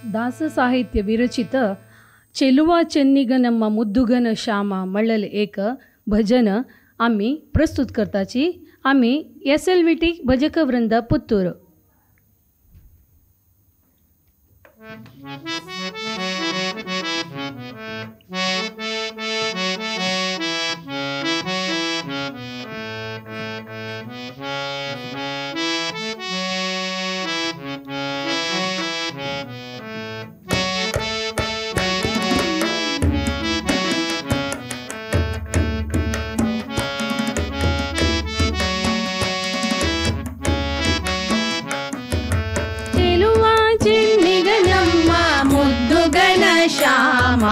ದಾಸ ಸಾಹಿತ್ಯ ವಿರಚಿತ ಚೆಲುವ ಚೆन्निगनम्मा मुद्दुगन श्यामा मळ्ळल एक भजन आम्ही प्रस्तुत करताची आम्ही SLVT भजक वृंद पुत्तूर. ಶ್ಯಾಮ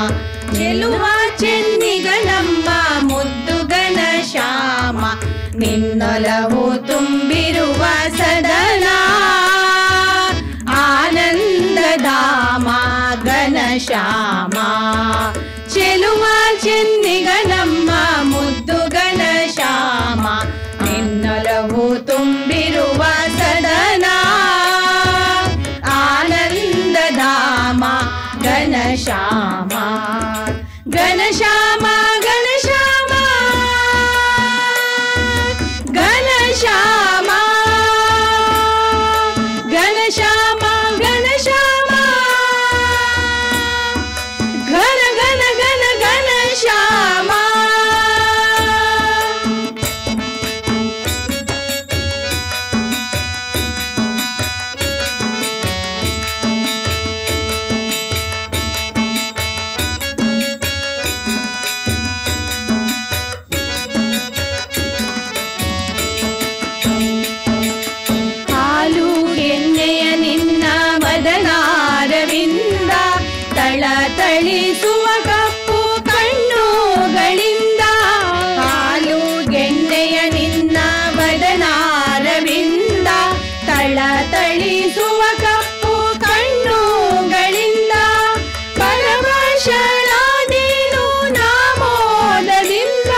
ಚೆಲುವ ಚೆನ್ನಿಗನಮ್ಮ ಮುದ್ದುಗನ ಶ್ಯಾಮ ನಿನ್ನೊಲವು ತುಂಬಿರುವ ಸದನ ಆನಂದಧಾಮ ಘನ ಶ್ಯಾಮ ಚೆಲುವ ಚೆನ್ನಿಗನಮ್ಮ ಮುದ್ದುಗನ ಶ್ಯಾಮ ನಿನ್ನೊಲವು ತುಂಬಿರುವ ಸದನ ಆನಂದಧಾಮ ಘನಶ್ಯಾಮ ಘನಶ್ಯಾಮ ಘನಶ್ಯಾಮ ಘನಶ್ಯಾಮ ಘನಶ್ಯಾಮ ಘನಶ್ಯಾಮ ಘನ ಘನ ಘನ ಘನಶ್ಯಾಮ ತಳಿಸುವ ಕಪ್ಪು ಕಣ್ಣುಗಳಿಂದ ಹಾಲು ಗೆಣ್ಣೆಯ ನಿನ್ನ ವದನಾರವಿಂದ ತಳಿಸುವ ಕಪ್ಪು ಕಣ್ಣುಗಳಿಂದ ಪರವಶಳಾದೀನು ನಾಮೋದದಿಂದ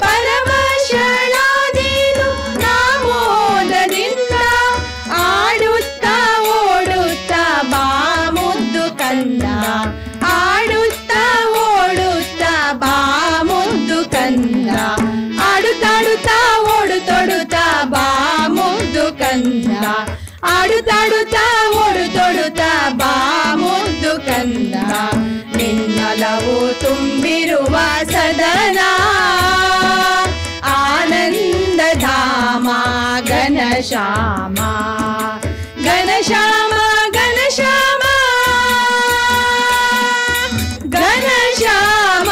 ಪರವಶಳಾದೀನು ನಾಮೋದದಿಂದ ಆಡುತ್ತಾ ಓಡುತ್ತಾ ಬಾ ಮುದ್ದು ಕಂದ ಆಡುತ್ತಾ ಓಡುತ್ತಾ ಬಾ ಮುದ್ದು ಕಂದ ಆಡುತ್ತಾಡುತ್ತಾ ಓಡುತ್ತೊಡುತ್ತಾ ಬಾ ಮುದ್ದು ಕಂದ ಆಡುತ್ತಾಡುತ್ತಾ ಓಡುತ್ತೊಡುತ್ತಾ ಬಾ ಮುದ್ದು ಕಂದ ನಿನ್ನೊಲವು ತುಂಬಿರುವ ಸದನ ಆನಂದಧಾಮ ಘನಶ್ಯಾಮ ಘನಶ್ಯಾಮ ಘನಶ್ಯಾಮ ಘನಶ್ಯಾಮ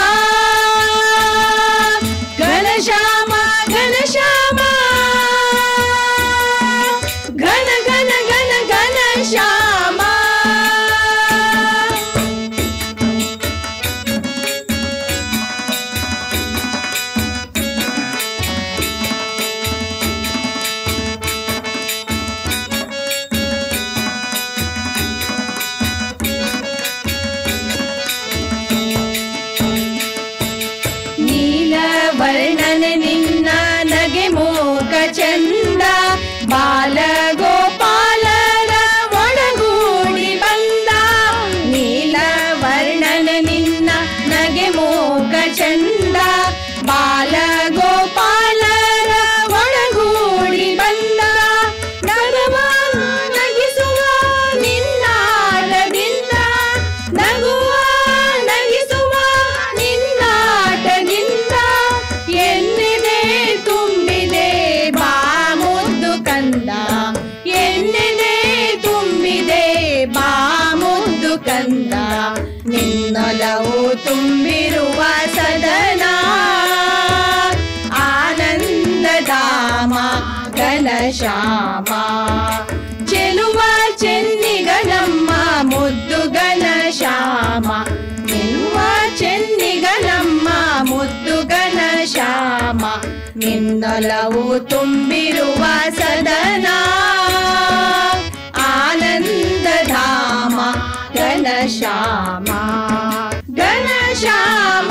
ಘನಶ್ಯಾಮ ಘನಶ್ಯಾಮ ಘನ ಘನ ಘನ ಘನಶ್ಯಾಮ ವರ್ಣನ ನಿನ್ನ ನಗೆ ಮೂಕ ಚಂದ ಬಾಲಗೋಪಾಲರ ಒಳಗೂಡಿ ಬಂದ ನೀಲ ವರ್ಣನ ನಿನ್ನ ನಗೆ ಮೂಕ ಚಂದ ಬಾಲಗೋಪಾಲರ ಒಳಗೂಡಿ ಬಂದ ನಗವ ನಗಿಸುವ ನಿನ್ನಾಟದಿಂದ ನಗುವ ನಗಿಸುವ ನಿನ್ನಾಟದಿಂದ ಎನ್ನಿದೆ ತುಂಬಿದೆ ಬಾ ಮುದ್ದು ಕಂದ ಎನ್ನಿದೆ ತುಂಬಿದೆ ಬಾ ಮುದ್ದು ಕಂದ ನಿನ್ನೊಲವು ತುಂಬಿರುವ ಸದನ ಆನಂದಧಾಮ ಘನಶ್ಯಾಮ ಚೆಲುವ ಚೆನ್ನಿಗನಮ್ಮ ಮುದ್ದುಗನ ಶ್ಯಾಮ ಚೆಲುವ ಚೆನ್ನಿಗನಮ್ಮ ಮುದ್ದುಗನ ಶ್ಯಾಮ ನಿನ್ನೊಲವು ತುಂಬಿರುವ ಸದನ ಆನಂದಧಾಮ ಘನಶ್ಯಾಮ ಘನಶ್ಯಾಮ